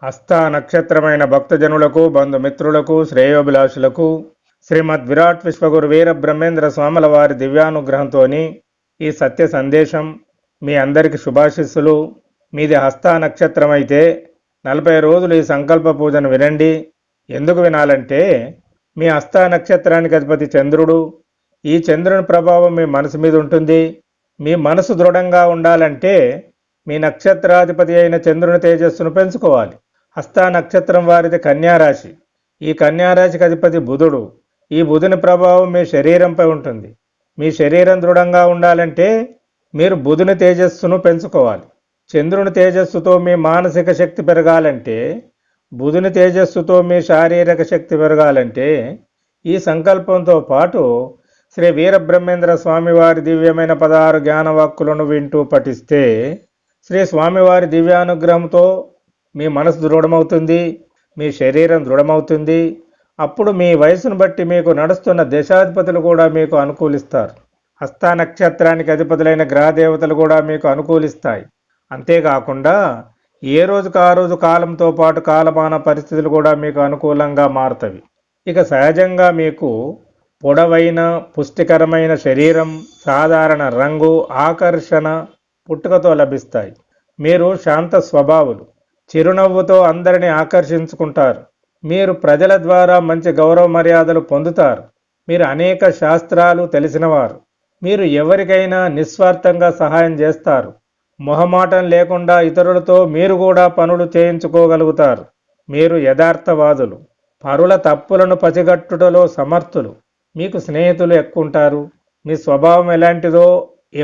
హస్త నక్షత్రమైన భక్తజనులకు బంధుమిత్రులకు శ్రేయోభిలాషులకు శ్రీమద్ విరాట్ విశ్వగురు వీర బ్రహ్మేంద్ర స్వాముల వారి దివ్యానుగ్రహంతో ఈ సత్య సందేశం మీ అందరికి శుభాశిస్సులు. మీది హస్త నక్షత్రం అయితే 40 రోజులు ఈ సంకల్ప పూజను వినండి. ఎందుకు వినాలంటే మీ హస్త నక్షత్రానికి అధిపతి చంద్రుడు. ఈ చంద్రుని ప్రభావం మీ మనసు మీద ఉంటుంది. మీ మనసు దృఢంగా ఉండాలంటే మీ నక్షత్రాధిపతి అయిన చంద్రుని తేజస్సును పెంచుకోవాలి. హస్త నక్షత్రం వారిది కన్యారాశి. ఈ కన్యారాశికి అధిపతి బుధుడు. ఈ బుధుని ప్రభావం మీ శరీరంపై ఉంటుంది. మీ శరీరం దృఢంగా ఉండాలంటే మీరు బుధుని తేజస్సును పెంచుకోవాలి. చంద్రుని తేజస్సుతో మీ మానసిక శక్తి పెరగాలంటే, బుధుని తేజస్సుతో మీ శారీరక శక్తి పెరగాలంటే ఈ సంకల్పంతో పాటు శ్రీ వీరబ్రహ్మేంద్ర స్వామివారి దివ్యమైన 16 జ్ఞానవాక్కులను వింటూ పఠిస్తే శ్రీ స్వామివారి దివ్యానుగ్రహంతో మీ మనసు దృఢమవుతుంది, మీ శరీరం దృఢమవుతుంది. అప్పుడు మీ వయసును బట్టి మీకు నడుస్తున్న దశాధిపతులు కూడా మీకు అనుకూలిస్తారు. హస్త నక్షత్రానికి అధిపతులైన గ్రహదేవతలు కూడా మీకు అనుకూలిస్తాయి. అంతేకాకుండా ఏ రోజుకు ఆ రోజు కాలంతో పాటు కాలమాన పరిస్థితులు కూడా మీకు అనుకూలంగా మారుతవి. ఇక సహజంగా మీకు పొడవైన పుష్టికరమైన శరీరం, సాధారణ రంగు, ఆకర్షణ పుట్టుకతో లభిస్తాయి. మీరు శాంత స్వభావులు, చిరునవ్వుతో అందరిని ఆకర్షించుకుంటారు. మీరు ప్రజల ద్వారా మంచి గౌరవ మర్యాదలు పొందుతారు. మీరు అనేక శాస్త్రాలు తెలిసినవారు. మీరు ఎవరికైనా నిస్వార్థంగా సహాయం చేస్తారు. మొహమాటం లేకుండా ఇతరులతో మీరు కూడా పనులు చేయించుకోగలుగుతారు. మీరు యథార్థవాదులు, పరుల తప్పులను పసిగట్టుటలో సమర్థులు. మీకు స్నేహితులు ఎక్కుంటారు. మీ స్వభావం ఎలాంటిదో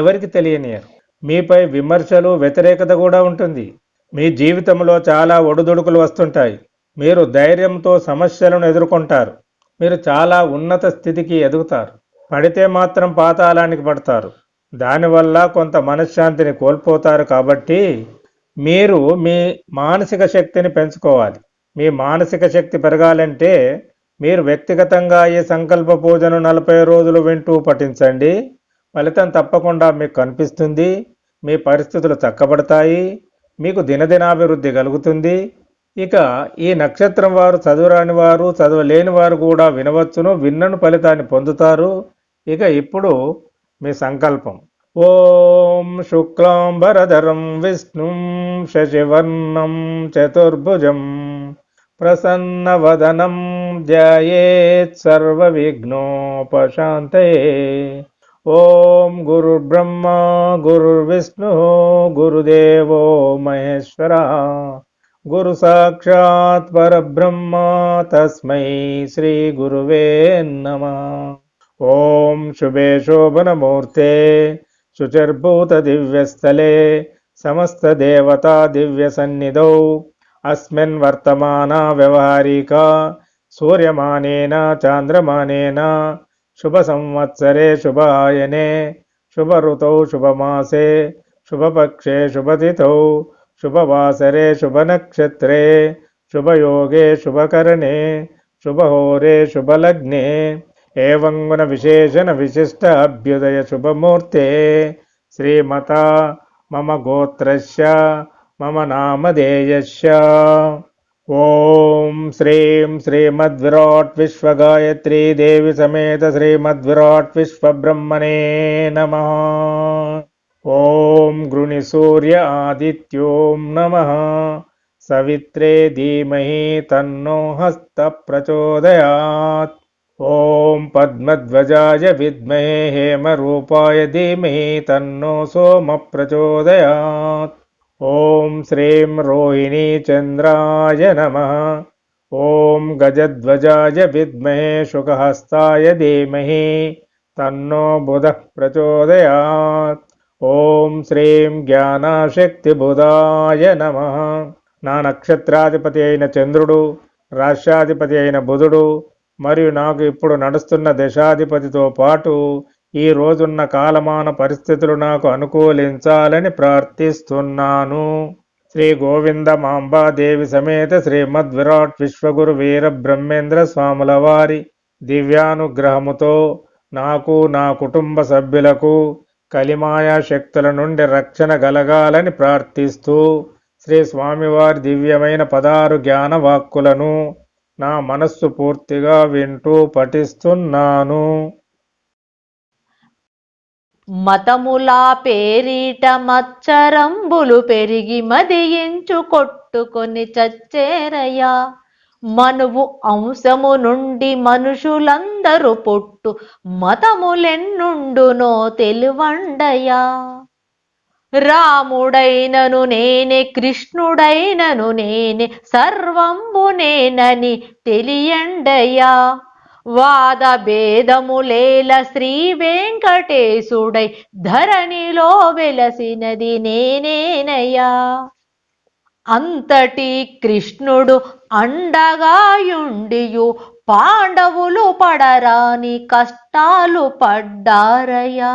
ఎవరికి తెలియనియరు. మీపై విమర్శలు, వ్యతిరేకత కూడా ఉంటుంది. మీ జీవితంలో చాలా ఒడిదుడుకులు వస్తుంటాయి. మీరు ధైర్యంతో సమస్యలను ఎదుర్కొంటారు. మీరు చాలా ఉన్నత స్థితికి ఎదుగుతారు. పడితే మాత్రం పాతాళానికి పడతారు. దానివల్ల కొంత మనశ్శాంతిని కోల్పోతారు. కాబట్టి మీరు మీ మానసిక శక్తిని పెంచుకోవాలి. మీ మానసిక శక్తి పెరగాలంటే మీరు వ్యక్తిగతంగా ఈ సంకల్ప పూజను 40 రోజులు వింటూ పఠించండి. ఫలితం తప్పకుండా మీకు కనిపిస్తుంది. మీ పరిస్థితులు చక్కబడతాయి. మీకు దినదినాభివృద్ధి కలుగుతుంది. ఇక ఈ నక్షత్రం వారు చదువురాని వారు, చదవలేని వారు కూడా వినవచ్చును. విన్నను ఫలితాన్ని పొందుతారు. ఇక ఇప్పుడు మీ సంకల్పం. ఓం శుక్లాంబరధరం విష్ణుం శశివర్ణం చతుర్భుజం ప్రసన్నవదనం ధ్యాయేత్ సర్వవిఘ్నోపశాంతయే. ఓం గురుర్బ్రహ్మ గురుర్విష్ణు గురుదేవో మహేశ్వర గురు సాక్షాత్ పరబ్రహ్మ తస్మై శ్రీ గురువే నమః. ఓం శుభే శోభనమూర్తే శుచిర్భూత దివ్యస్థలే సమస్త దేవతా దివ్య సన్నిధౌ అస్మిన్ వర్తమాన వ్యవహారికా సూర్యమానేన చాంద్రమానేన శుభ సంవత్సరే శుభాయనే శుభ ఋతౌ శుభమాసే శుభపక్షే శుభతిథౌ శుభవాసరే శుభనక్షత్రే శుభయోగే శుభకరణే శుభహోరే శుభలగ్నే ఏవం గుణ విశేషణ విశిష్ట అభ్యుదయ శుభమూర్తే శ్రీమత మమ గోత్రస్య మమ నామధేయస్య. ఓం శ్రీం శ్రీమద్విరాట్ విశ్వగాయత్రీ దేవి సమేత శ్రీమద్విరాట్ విశ్వబ్రహ్మణే నమః. ఓం గృణి సూర్య ఆదిత్యోం నమః. సవిత్రే ధీమహి తన్నో హస్త ప్రచోదయాత్. ఓం పద్మధ్వజాయ విద్మహే హేమరూపాయ ధీమహి తన్నో సోమ ప్రచోదయాత్. ఓం శ్రీం రోహిణీ చంద్రాయ నమః. ఓం గజధ్వజాయ విద్మహే శుకహస్తాయ ధీమహి తన్నో బుధః ప్రచోదయాత్. ఓం శ్రీం జ్ఞానశక్తిబుధాయ నమః. నా నక్షత్రాధిపతి అయిన చంద్రుడు, రాష్ట్రాధిపతి అయిన బుధుడు మరియు నాకు ఇప్పుడు నడుస్తున్న దశాధిపతితో పాటు ఈ రోజున్న కాలమాన పరిస్థితులు నాకు అనుకూలించాలని ప్రార్థిస్తున్నాను. శ్రీ గోవింద మాంబాదేవి సమేత శ్రీమద్ విరాట్ విశ్వగురు వీర బ్రహ్మేంద్ర స్వాముల వారి దివ్యానుగ్రహముతో నాకు, నా కుటుంబ సభ్యులకు కలిమాయా శక్తుల నుండి రక్షణ కలగాలని ప్రార్థిస్తూ శ్రీ స్వామివారి దివ్యమైన 16 జ్ఞాన వాక్కులను నా మనస్సు పూర్తిగా వింటూ పఠిస్తున్నాను. మతములా పేరిట మచ్చరంబులు పెరిగి మదియించు కొట్టుకొని చచ్చేరయ్యా. మనువు అంశము నుండి మనుషులందరూ పొట్టు మతములెన్నుండునో తెలువండయా. రాముడైనను నేనే, కృష్ణుడైనను నేనే, సర్వంబు నేనని తెలియండయా. వాద భేదములేల శ్రీ వెంకటేశుడై ధరణిలో వెలసినది నేనేనయ్యా. అంతటి కృష్ణుడు అండగాయుండియు పాండవులు పడరాని కష్టాలు పడ్డారయ్యా.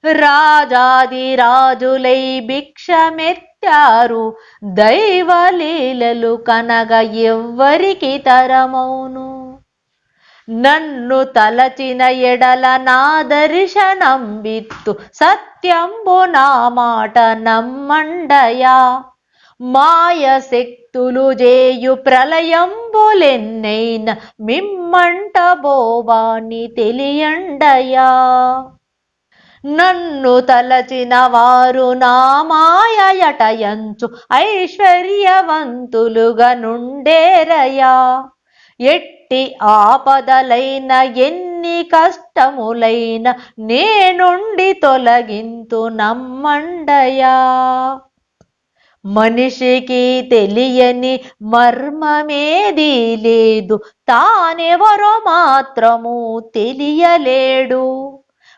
రాజాది రాజులై భిక్షమెత్తారు, దైవలీలలు కనగ ఎవ్వరికి తరమౌను. నన్ను తలచిన ఎడల నా దర్శనంబిత్తు సత్యంబు నా మాట నమ్మండయా. మాయ శక్తులు జేయు ప్రళయంబులెన్నైన మిమ్మంట బోవాని తెలియండయా. నన్ను తలచిన వారు నా మాయయటయంచు ఐశ్వర్యవంతులుగా నుండేరయా. ఎట్టి ఆపదలైన ఎన్ని కష్టములైన నేనుండి తొలగింతు నమ్మండయా. మనిషికి తెలియని మర్మమేదీ లేదు, తానెవరో మాత్రము తెలియలేడు.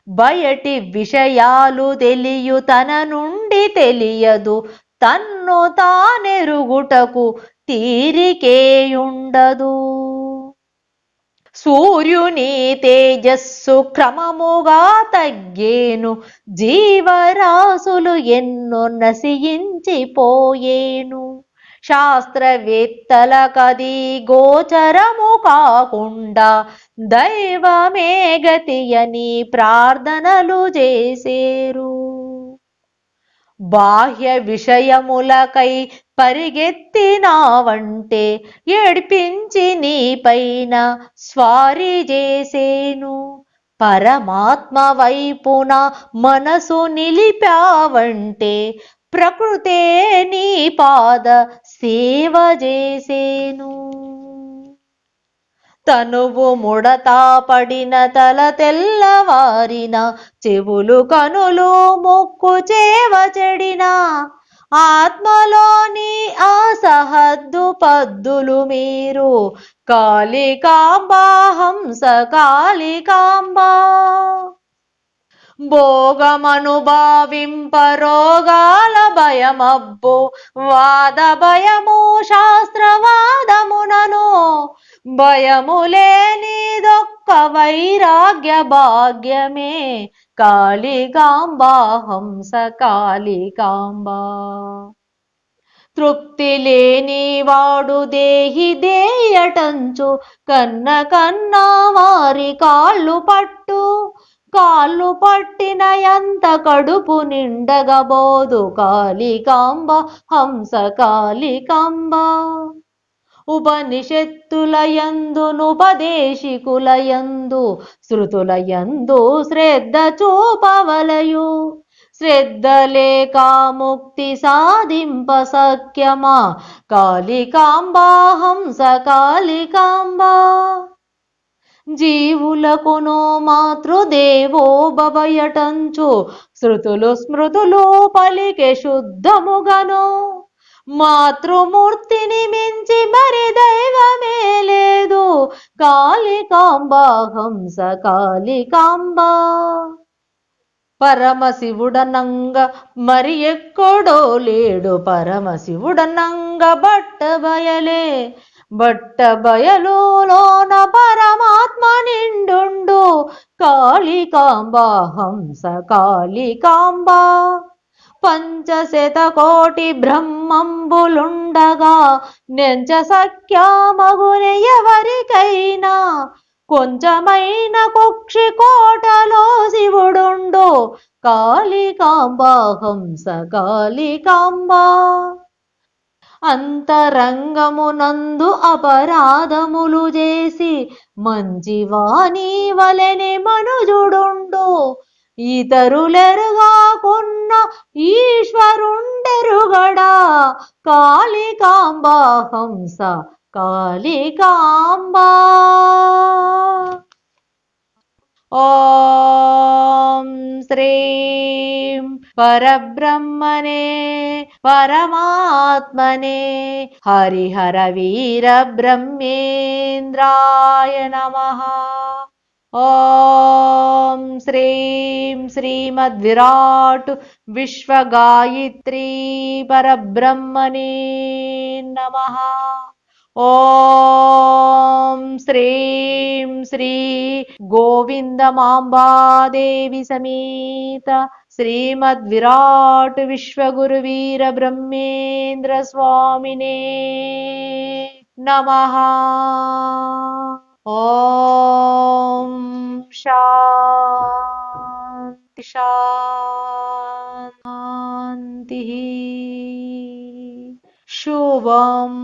బయటి విషయాలు తెలియు తన నుండి తెలియదు, తన్ను తానెరుగుటకు తీరికేయుండదు. సూర్యుని తేజస్సు క్రమముగా తగ్గేను, జీవరాశులు ఎన్నో నశించిపోయేను. శాస్త్రవేత్తలకది గోచరము కాకుండా దైవమే గతి అని ప్రార్థనలు చేసేరు. బాహ్య విషయములకై పరిగెత్తినావంటే ఏడ్పించి నీ పైన స్వారీ చేసేను. పరమాత్మ వైపున మనసు నిలిపావంటే ప్రకృతే నీ పాద సేవ చేసేను. తనువు ముడతా పడిన తల తెల్లవారిన, చెవులు కనులు ముక్కు చేవ చెడిన, ఆత్మలోని అసహద్దు పద్దులు మీరు కాళికాంబా హంస కాళికాంబా. భోగమను భావింప రోగాల భయమబ్బో, వాద భయము శాస్త్రవాదమునను, భయములేనిదొక్క వైరాగ్య భాగ్యమే కాళికాంబా హంస కాళికాంబా. తృప్తి లేని వాడు దేహి దేయటంచు, కన్న కన్నా వారి కాళ్ళు పట్టు. కాళ్ళు పట్టిన ఎంత కడుపు నిండగబోదు కాళికాంబ హంస కాళికాంబ. ఉపనిషత్తులయందునుపదేశికులయందు శృతులయందు శ్రద్ధ చూపవలయు. శ్రద్ధ లేక ముక్తి సాధింప సఖ్యమా కాళికాంబా హంస కాళికాంబా. జీవులకును మాతృదేవో భవయటంచు శృతులు స్మృతులు పలికే శుద్ధముగను. మాతృమూర్తిని మించి మరి దైవమే లేదు కాళికాంబా హంస కాళికాంబా. పరమశివుడనంగ మరి ఎక్కడో లేడు, పరమశివుడనంగ బట్ట బయలే. బట్ట బయలులోన పరమాత్మ నిండుండు కాళికాంబా హంస కాళికాంబా. పంచశతకోటి బ్రహ్మంబులుండగా నెంచ సఖ్యామగుని ఎవరికైనా. కొంచెమైన కుక్షి కోటలో శివుడుండు కాళికాంబా హంస కాళికాంబా. అంతరంగమునందు అపరాధములు చేసి మంచివాని వలెనే మనుజుడుండు. ఇతరులెరుగాకున్న ఈశ్వరుండెరుగడా కాళికాంబా హంస కాళికాంబా. ఓం శ్రీం పరబ్రహ్మణే పరమాత్మనే హరిహర వీర బ్రహ్మేంద్రాయ నమః. ఓం శ్రీం శ్రీమద్విరాట్ విశ్వగాయత్రీ పరబ్రహ్మణే నమః. ఓం శ్రీం శ్రీ గోవిందమాంబాదేవి సమేత శ్రీమద్విరాట్ విశ్వగురువీర బ్రహ్మేంద్ర స్వామినే నమః. ఓం శాంతి శాంతి. శుభం.